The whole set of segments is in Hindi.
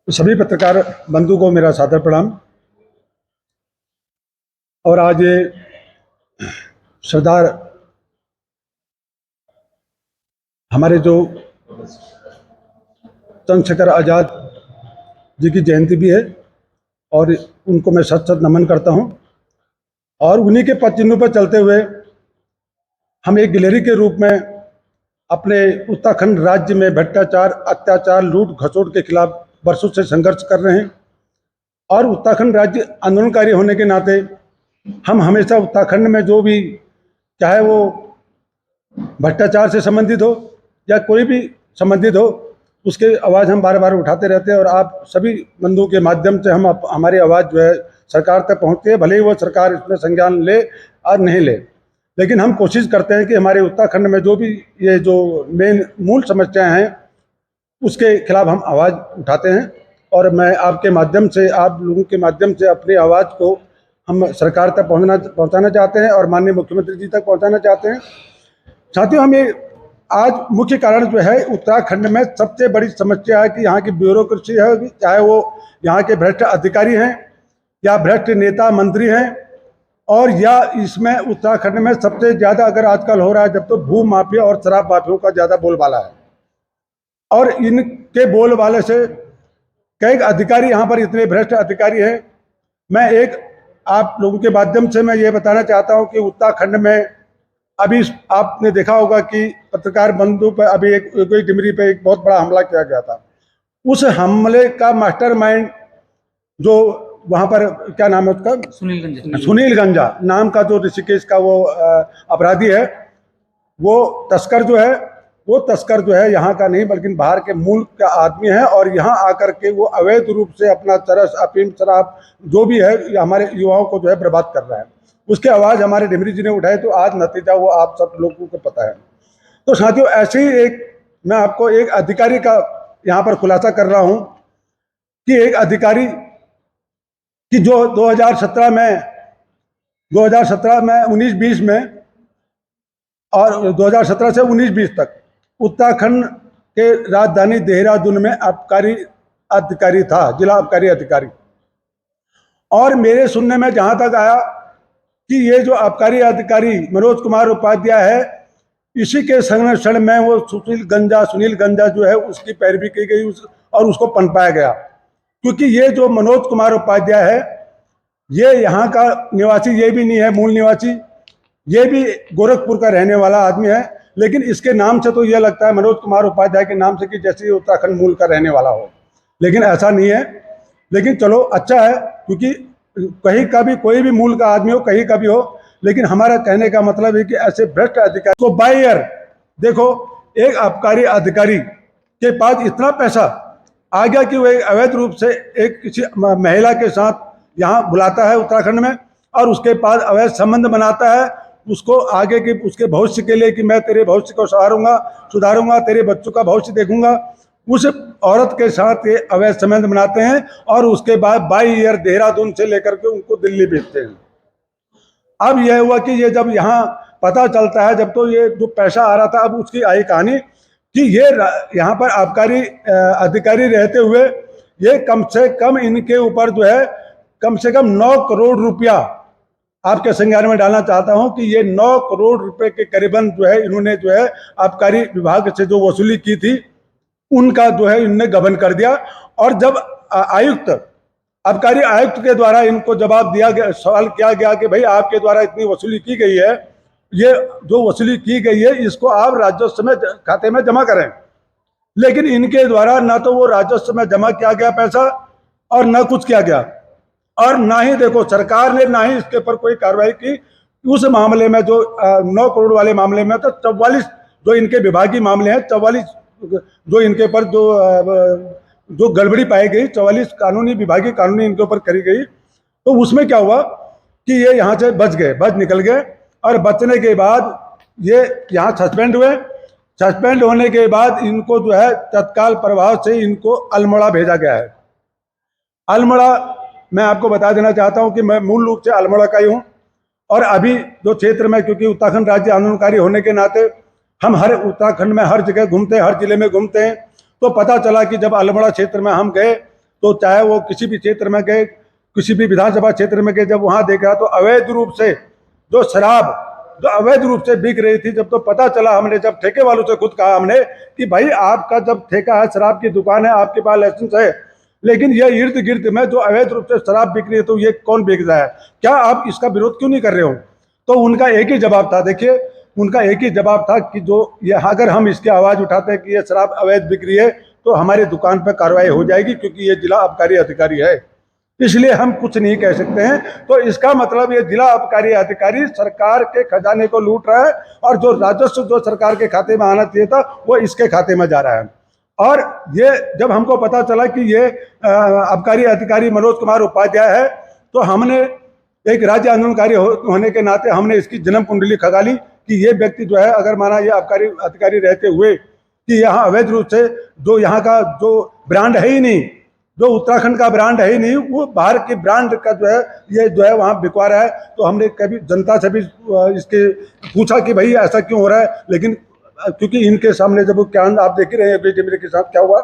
सभी पत्रकार बंधु को मेरा सादर प्रणाम। और आज ये सरदार हमारे जो चंद्रशेखर आज़ाद जी की जयंती भी है और उनको मैं सत सत नमन करता हूं। और उन्हीं के पद चिन्हों पर चलते हुए हम एक गिलहरी के रूप में अपने उत्तराखंड राज्य में भ्रष्टाचार, अत्याचार, लूट खसोट के खिलाफ वर्षों से संघर्ष कर रहे हैं। और उत्तराखंड राज्य आंदोलनकारी होने के नाते हम हमेशा उत्तराखंड में जो भी, चाहे वो भ्रष्टाचार से संबंधित हो या कोई भी संबंधित हो, उसके आवाज़ हम बार बार उठाते रहते हैं। और आप सभी बंधुओं के माध्यम से हम हमारी आवाज़ जो है सरकार तक पहुंचती है, भले ही वो सरकार इसमें संज्ञान ले और नहीं ले, लेकिन हम कोशिश करते हैं कि हमारे उत्तराखंड में जो भी ये जो मेन मूल समस्याएं हैं उसके खिलाफ हम आवाज़ उठाते हैं। और मैं आपके माध्यम से, आप लोगों के माध्यम से अपनी आवाज़ को हम सरकार तक पहुंचाना चाहते हैं और माननीय मुख्यमंत्री जी तक पहुंचाना चाहते हैं। साथियों, हमें आज मुख्य कारण जो है, उत्तराखंड में सबसे बड़ी समस्या है कि यहाँ की ब्यूरोक्रेसी है, चाहे वो यहाँ के भ्रष्ट अधिकारी हैं या भ्रष्ट नेता मंत्री हैं, और या इसमें उत्तराखंड में सबसे ज़्यादा अगर आजकल हो रहा है जब तो भू माफिया और शराब माफियों का ज़्यादा बोलबाला है। और इनके बोलबाले से कई अधिकारी यहाँ पर इतने भ्रष्ट अधिकारी हैं। मैं एक आप लोगों के माध्यम से मैं ये बताना चाहता हूँ कि उत्तराखंड में अभी आपने देखा होगा कि पत्रकार बंधु पर अभी एक डिमरी पे एक बहुत बड़ा हमला किया गया था। उस हमले का मास्टरमाइंड जो वहाँ पर, क्या नाम है उसका, सुनील गंजा नाम का जो ऋषिकेश का वो अपराधी है, वो तस्कर जो है यहाँ का नहीं बल्कि बाहर के मूल का आदमी है। और यहाँ आकर के वो अवैध रूप से अपना चरस, अफीम, शराब जो भी है हमारे युवाओं को जो है बर्बाद कर रहा है। उसकी आवाज़ हमारे डिमरी जी ने उठाई, तो आज नतीजा वो आप सब लोगों को पता है। तो साथियों, ऐसे ही एक मैं आपको एक अधिकारी का यहाँ पर खुलासा कर रहा हूँ कि एक अधिकारी कि जो 2017 में 19-20 में और 2017 से 19-20 तक उत्तराखंड के राजधानी देहरादून में आबकारी अधिकारी था, जिला आबकारी अधिकारी। और मेरे सुनने में जहां तक आया कि ये जो आबकारी अधिकारी मनोज कुमार उपाध्याय है, इसी के संरक्षण में वो सुनील गंजा जो है उसकी पैरवी की गई और उसको पनपाया गया। क्योंकि ये जो मनोज कुमार उपाध्याय है, ये यहाँ का निवासी ये भी नहीं है, मूल निवासी, ये भी गोरखपुर का रहने वाला आदमी है। लेकिन इसके नाम से तो ये लगता है मनोज कुमार उपाध्याय के नाम से कि जैसे उत्तराखंड मूल का रहने वाला हो, लेकिन ऐसा नहीं है। लेकिन चलो अच्छा है, क्योंकि कहीं का भी कोई भी मूल का आदमी हो, कहीं का भी हो, लेकिन हमारा कहने का मतलब है कि ऐसे भ्रष्ट अधिकारी को बाय ईयर देखो, एक आबकारी अधिकारी के पास इतना पैसा आ गया कि वो एक अवैध रूप से एक किसी महिला के साथ यहाँ बुलाता है उत्तराखंड में और उसके पास अवैध संबंध बनाता है, उसको आगे के उसके भविष्य के लिए कि मैं तेरे भविष्य को सुधारूंगा, तेरे बच्चों का भविष्य देखूंगा, उस औरत के साथ ये अवैध संबंध बनाते हैं और उसके बाद बाय ईयर देहरादून से लेकर के उनको दिल्ली भेजते हैं। अब यह हुआ कि ये जब यहाँ पता चलता है, जब तो ये जो पैसा आ रहा था, अब उसकी आई कहानी कि ये यहाँ पर आबकारी अधिकारी रहते हुए ये कम से कम इनके ऊपर जो है कम से कम 9 करोड़ रुपया आपके संज्ञान में डालना चाहता हूं कि ये 9 करोड़ रुपए के करीबन जो है इन्होंने जो है आबकारी विभाग से जो वसूली की थी उनका जो है इन्होंने गबन कर दिया। और जब आबकारी आयुक्त के द्वारा इनको जवाब दिया गया, सवाल किया गया कि भाई आपके द्वारा इतनी वसूली की गई है, ये जो वसूली की गई है इसको आप राजस्व में खाते में जमा करें, लेकिन इनके द्वारा ना तो वो राजस्व में जमा किया गया पैसा और ना कुछ किया गया। और ना ही देखो सरकार ने ना ही इसके ऊपर कोई कार्रवाई की। उस मामले में जो 9 करोड़ वाले मामले में तो 44 जो इनके विभागीय मामले हैं, 44 जो इनके ऊपर जो गड़बड़ी पाई गई, 44 विभागीय कानूनी इनके ऊपर करी गई। तो उसमें क्या हुआ कि ये यहाँ से बच निकल गए और बचने के बाद ये यहाँ सस्पेंड हुए। सस्पेंड होने के बाद इनको जो है तत्काल प्रभाव से इनको अल्मोड़ा भेजा गया है। अल्मोड़ा मैं आपको बता देना चाहता हूं कि मैं मूल रूप से अल्मोड़ा का ही हूं और अभी जो क्षेत्र में, क्योंकि उत्तराखंड राज्य आंदोलनकारी होने के नाते हम हर उत्तराखंड में हर जगह घूमते हैं, हर जिले में घूमते हैं, तो पता चला कि जब अल्मोड़ा क्षेत्र में हम गए तो चाहे वो किसी भी क्षेत्र में गए, किसी भी विधानसभा क्षेत्र में गए, जब वहां देखा तो अवैध रूप से जो शराब जो अवैध रूप से बिक रही थी, जब तो पता चला, हमने जब ठेके वालों से खुद कहा हमने कि भाई आपका जब ठेका है, शराब की दुकान है, आपके पास लाइसेंस है, लेकिन ये इर्द गिर्द में जो अवैध रूप से शराब बिक रही है, तो ये कौन बेच रहा है, क्या आप इसका विरोध क्यों नहीं कर रहे हो? तो उनका एक ही जवाब था, देखिए उनका एक ही जवाब था कि जो ये अगर हम इसकी आवाज उठाते हैं कि ये शराब अवैध बिक रही है तो हमारी दुकान पर कार्रवाई हो जाएगी, क्योंकि ये जिला आबकारी अधिकारी है, इसलिए हम कुछ नहीं कह सकते हैं। तो इसका मतलब ये जिला आबकारी अधिकारी सरकार के खजाने को लूट रहा है, और जो राजस्व जो सरकार के खाते में आना चाहिए था वो इसके खाते में जा रहा है। और ये जब हमको पता चला कि ये आबकारी अधिकारी मनोज कुमार उपाध्याय है, तो हमने एक राज्य आंदोलनकारी होने के नाते हमने इसकी जन्म कुंडली खंगाली कि ये व्यक्ति जो है, अगर माना ये आबकारी अधिकारी रहते हुए कि यहाँ अवैध रूप से जो यहाँ का जो ब्रांड है ही नहीं, जो उत्तराखंड का ब्रांड है ही नहीं, वो बाहर के ब्रांड का जो है ये जो है वहाँ बिकवा रहा है। तो हमने कभी जनता से भी इसके पूछा कि भाई ऐसा क्यों हो रहा है, लेकिन क्योंकि इनके सामने जब क्या आप देख ही रहे हैं मेरे के साथ क्या हुआ,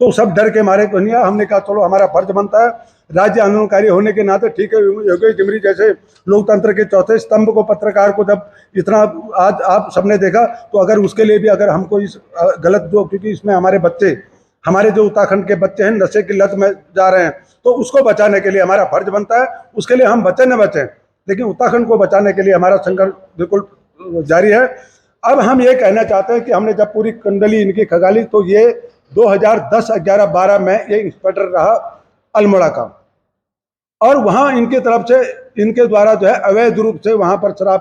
तो सब डर के मारे को नहीं आया। हमने कहा चलो हमारा फर्ज बनता है राज्य आंदोलनकारी होने के नाते, ठीक है, योगेश डिमरी जैसे लोकतंत्र के चौथे स्तंभ को, पत्रकार को जब इतना आज आप सबने देखा, तो अगर उसके लिए भी अगर हमको इस गलत जो, क्योंकि इसमें हमारे बच्चे, हमारे जो उत्तराखंड के बच्चे हैं नशे की लत में जा रहे हैं, तो उसको बचाने के लिए हमारा फर्ज बनता है, उसके लिए हम बचे न बचें, लेकिन उत्तराखंड को बचाने के लिए हमारा संघर्ष बिल्कुल जारी है। अब हम ये कहना चाहते हैं कि हमने जब पूरी कुंडली इनकी खंगाली, तो ये 2010, 11, 12 में ये इंस्पेक्टर रहा अल्मोड़ा का, और वहाँ इनके तरफ से इनके द्वारा जो है अवैध रूप से वहाँ पर शराब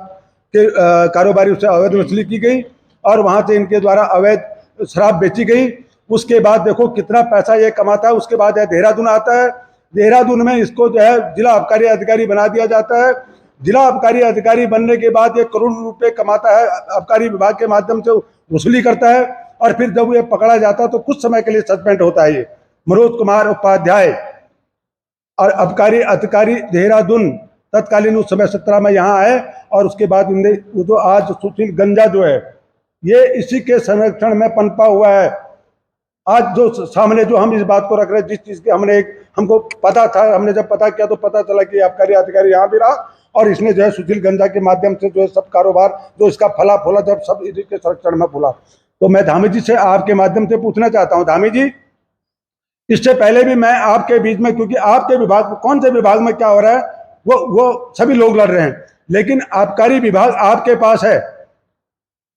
के कारोबारी से अवैध वसूली की गई, और वहाँ से इनके द्वारा अवैध शराब बेची गई। उसके बाद देखो कितना पैसा ये कमाता है। उसके बाद देहरादून आता है, देहरादून में इसको जो है जिला आबकारी अधिकारी बना दिया जाता है। जिला आबकारी अधिकारी बनने के बाद ये करोड़ों रुपए कमाता है, आबकारी विभाग के माध्यम से वसूली करता है, और फिर जब ये पकड़ा जाता है तो कुछ समय के लिए सस्पेंड होता है। ये मनोज कुमार उपाध्याय और आबकारी अधिकारी देहरादून तत्कालीन उस समय 17 में यहाँ आए, और उसके बाद इनने जो आज सुशील गंजा जो है ये इसी के संरक्षण में पनपा हुआ है। आज जो सामने जो हम इस बात को रख रहे हैं, जिस चीज के हमको पता था, हमने जब पता किया तो पता चला कि आबकारी अधिकारी यहाँ भी रहा, और इसने जो है सुशील गंजा के माध्यम से जो है सब कारोबार जो इसका फला फूला जब सब इसके संरक्षण में फूला। तो मैं धामी जी से आपके माध्यम से पूछना चाहता हूँ, धामी जी, इससे पहले भी मैं आपके बीच में, क्योंकि आपके विभाग कौन से विभाग में क्या हो रहा है वो सभी लोग लड़ रहे हैं, लेकिन आबकारी विभाग आपके पास है,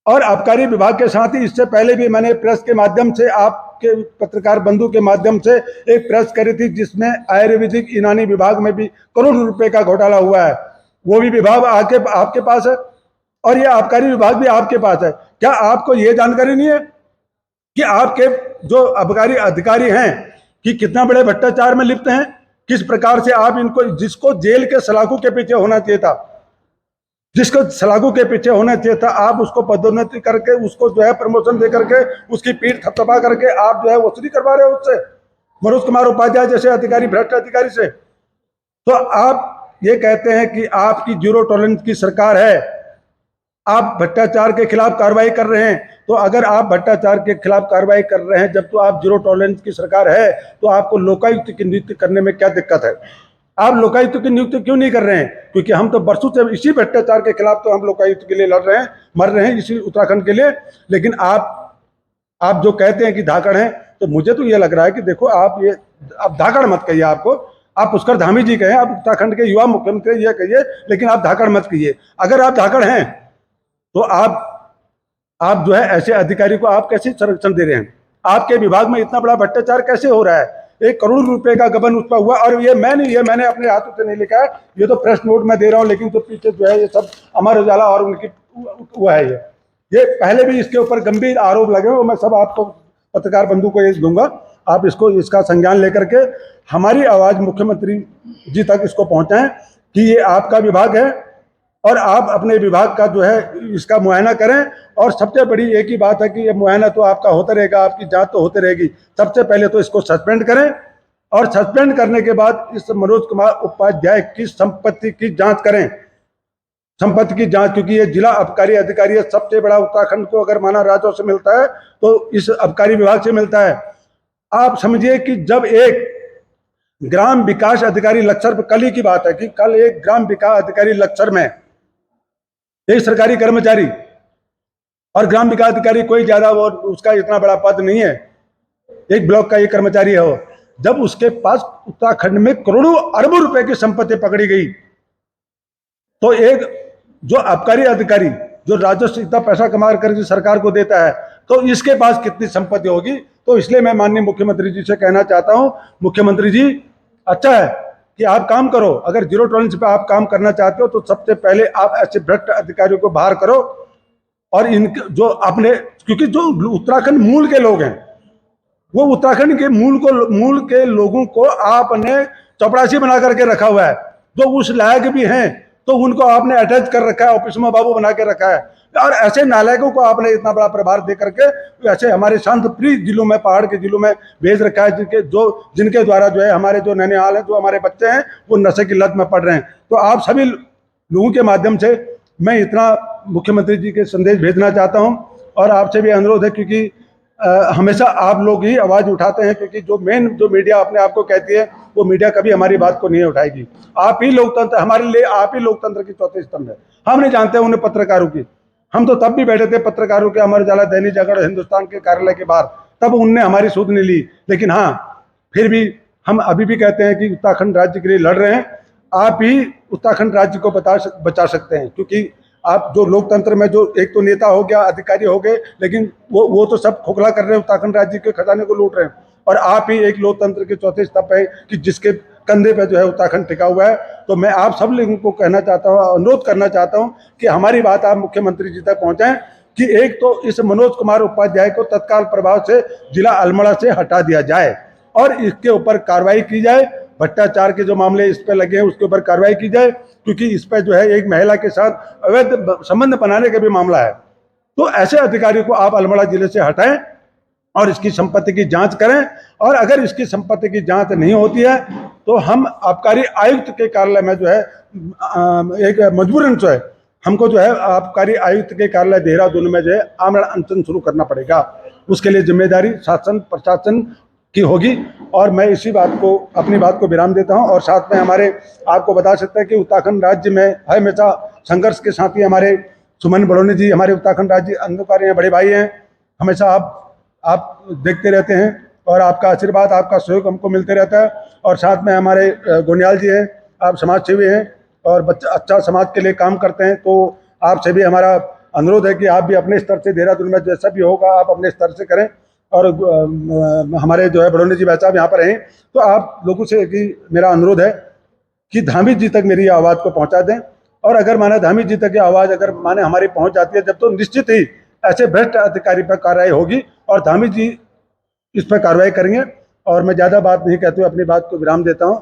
और आबकारी विभाग के साथ ही इससे पहले भी मैंने प्रेस के माध्यम से, आपके पत्रकार बंधु के माध्यम से एक प्रेस करी थी, जिसमें आयुर्वेदिक यूनानी विभाग में भी करोड़ों रुपए का घोटाला हुआ है। वो भी विभाग आपके पास है, और ये आबकारी विभाग भी आपके पास है। क्या आपको ये जानकारी नहीं है कि आपके जो आबकारी अधिकारी हैं कि कितना बड़े भ्रष्टाचार में लिप्त हैं, किस प्रकार से आप इनको, जिसको जेल के सलाखों के पीछे होना चाहिए था, जिसको सलाखों के पीछे होना चाहिए था, आप उसको पदोन्नति करके, उसको जो है प्रमोशन दे करके, उसकी पीठ थपथपा करके आप जो है वसूली करवा रहे हो उससे, मनोज कुमार उपाध्याय जैसे अधिकारी, भ्रष्ट अधिकारी से। तो आप ये कहते हैं कि आपकी जीरो टॉलरेंस की सरकार है, आप भ्रष्टाचार के खिलाफ कार्रवाई कर रहे हैं। तो अगर आप भ्रष्टाचार के खिलाफ कार्रवाई कर रहे हैं, जब तो आप जीरो टॉलरेंस की सरकार है, तो आपको लोकायुक्त की नियुक्ति करने में क्या दिक्कत है? आप लोकायुक्त की नियुक्ति क्यों नहीं कर रहे हैं? क्योंकि हम तो बरसों से इसी भ्रष्टाचार के खिलाफ तो हम लोकायुक्त के लिए लड़ रहे हैं, मर रहे हैं इसी उत्तराखंड के लिए। लेकिन आप जो कहते हैं कि धाकड़ हैं, तो मुझे तो ये लग रहा है कि देखो आप धाकड़ मत कहिए, आप पुष्कर धामी जी कहें, आप उत्तराखंड के युवा मुख्यमंत्री ये कहिए, लेकिन आप धाकड़ मत कहिए। अगर आप धाकड़ हैं तो आप जो है ऐसे अधिकारी को आप कैसे संरक्षण दे रहे हैं? आपके विभाग में इतना बड़ा भ्रष्टाचार कैसे हो रहा है? 1 करोड़ रुपए का गबन उस पर हुआ, और ये मैंने अपने हाथों से नहीं लिखा है, ये तो प्रेस नोट में दे रहा हूँ, लेकिन तो पीछे जो है ये सब अमर उजाला और उनकी हुआ है। ये पहले भी इसके ऊपर गंभीर आरोप लगे हुए, मैं सब आपको पत्रकार बंधु को ये दूंगा, आप इसका संज्ञान लेकर के हमारी आवाज मुख्यमंत्री जी तक इसको पहुंचाएं कि ये आपका विभाग है, और आप अपने विभाग का जो है इसका मुआयना करें। और सबसे बड़ी एक ही बात है कि ये मुआयना तो आपका होता रहेगा, आपकी जांच तो होती रहेगी। सबसे पहले तो इसको सस्पेंड करें, और सस्पेंड करने के बाद इस मनोज कुमार उपाध्याय की संपत्ति की जांच करें, संपत्ति की जांच, क्योंकि ये जिला आबकारी अधिकारी है, सबसे बड़ा उत्तराखंड को अगर माना राजस्व से मिलता है तो इस आबकारी विभाग से मिलता है। आप समझिए कि जब एक ग्राम विकास अधिकारी लक्सर पर, कल ही की बात है कि कल एक ग्राम विकास अधिकारी लक्सर में, एक सरकारी कर्मचारी, और ग्राम विकास अधिकारी कोई ज्यादा वो उसका इतना बड़ा पद नहीं है, एक ब्लॉक का एक कर्मचारी है वो, जब उसके पास उत्तराखंड में करोड़ों अरबों रुपए की संपत्ति पकड़ी गई, तो एक जो आबकारी अधिकारी जो राजस्व इतना पैसा कमा करके सरकार को देता है, तो इसके पास कितनी संपत्ति होगी। तो इसलिए मैं माननीय मुख्यमंत्री जी से कहना चाहता हूं, मुख्यमंत्री जी अच्छा है कि आप काम करो, अगर जीरो टॉलरेंस पे आप काम करना चाहते हो तो सबसे पहले आप ऐसे भ्रष्ट अधिकारियों को बाहर करो, और इनके जो आपने, क्योंकि जो उत्तराखंड मूल के लोग हैं, वो उत्तराखंड के मूल के लोगों को आपने चपरासी बना करके रखा हुआ है, जो उस लायक भी हैं तो उनको आपने अटैच कर रखा है, ऑफिस में बाबू बना के रखा है, और ऐसे नालायकों को आपने इतना बड़ा प्रभार दे करके ऐसे हमारे शांत प्रिय जिलों में, पहाड़ के जिलों में भेज रखा है, जिनके द्वारा जो है हमारे जो नैनीहाल है, जो हमारे बच्चे हैं वो नशे की लत में पड़ रहे हैं। तो आप सभी लोगों के माध्यम से मैं इतना मुख्यमंत्री जी के संदेश भेजना चाहता हूं, और आपसे भी अनुरोध है, क्योंकि हमेशा आप लोग ही आवाज उठाते हैं, क्योंकि जो मीडिया अपने आप को कहती है वो मीडिया कभी हमारी बात को नहीं उठाएगी। आप ही लोकतंत्र, हमारे लिए आप ही लोकतंत्र की चौथे स्तंभ है। हम नहीं जानते उन्हें पत्रकारों की, हम तो तब भी बैठे थे पत्रकारों के अमर उजाला, दैनिक जागरण, हिंदुस्तान के कार्यालय के बाहर, तब उनने हमारी सुध नहीं ली। लेकिन हाँ, फिर भी हम अभी भी कहते हैं कि उत्तराखंड राज्य के लिए लड़ रहे हैं, आप ही उत्तराखंड राज्य को बचा सकते हैं, क्योंकि आप जो लोकतंत्र में जो एक तो नेता हो गया, अधिकारी हो गए, लेकिन वो तो सब खोखला कर रहे हैं, उत्तराखंड राज्य के खजाने को लूट रहे हैं, और आप ही एक लोकतंत्र के चौथे स्तंभ है कि जिसके कंधे पे जो है उत्तराखंड टिका हुआ है। तो मैं आप सब लोगों को कहना चाहता हूँ, अनुरोध करना चाहता हूँ कि हमारी बात आप मुख्यमंत्री जी तक पहुंचाएं कि एक तो इस मनोज कुमार उपाध्याय को तत्काल प्रभाव से जिला अल्मोड़ा से हटा दिया जाए, और इसके ऊपर कार्रवाई की जाए। भ्रष्टाचार के जो मामले इस पे लगे हैं उसके ऊपर कार्रवाई की जाए, क्योंकि इस पे जो है एक महिला के साथ अवैध संबंध बनाने का भी मामला है। तो ऐसे अधिकारी को आप अल्मोड़ा जिले से हटाएं और इसकी संपत्ति की जांच करें, और अगर इसकी संपत्ति की जांच नहीं होती है तो हम आबकारी आयुक्त के कार्यालय में जो है एक मजबूरन जो है हमको जो है आबकारी आयुक्त के कार्यालय देहरादून में जो है आमरण अनशन शुरू करना पड़ेगा। उसके लिए जिम्मेदारी शासन प्रशासन की होगी, और मैं इसी बात को, अपनी बात को विराम देता हूं। और साथ में हमारे आपको बता सकते हैं कि उत्तराखंड राज्य में हमेशा संघर्ष के साथी हमारे सुमन बड़ोनी जी, हमारे उत्तराखंड राज्य अंधकारी हैं, बड़े भाई हैं, हमेशा आप देखते रहते हैं, और आपका आशीर्वाद, आपका सहयोग हमको मिलते रहता है। और साथ में हमारे गोनियाल जी हैं, आप समाज सेवी हैं और अच्छा समाज के लिए काम करते हैं। तो आपसे भी हमारा अनुरोध है कि आप भी अपने स्तर से देहरादून में जैसा भी होगा आप अपने स्तर से करें। और हमारे जो है बड़ोनी जी भाई साहब यहाँ पर हैं, तो आप लोगों से कि मेरा अनुरोध है कि धामी जी तक मेरी आवाज़ को पहुँचा दें, और अगर माने धामी जी तक की आवाज़ अगर माने हमारी पहुँच जाती है जब, तो निश्चित ही ऐसे भ्रष्ट अधिकारी पर कार्रवाई होगी और धामी जी इस पर कार्रवाई करेंगे। और मैं ज़्यादा बात नहीं कहते हुए अपनी बात को विराम देता हूँ।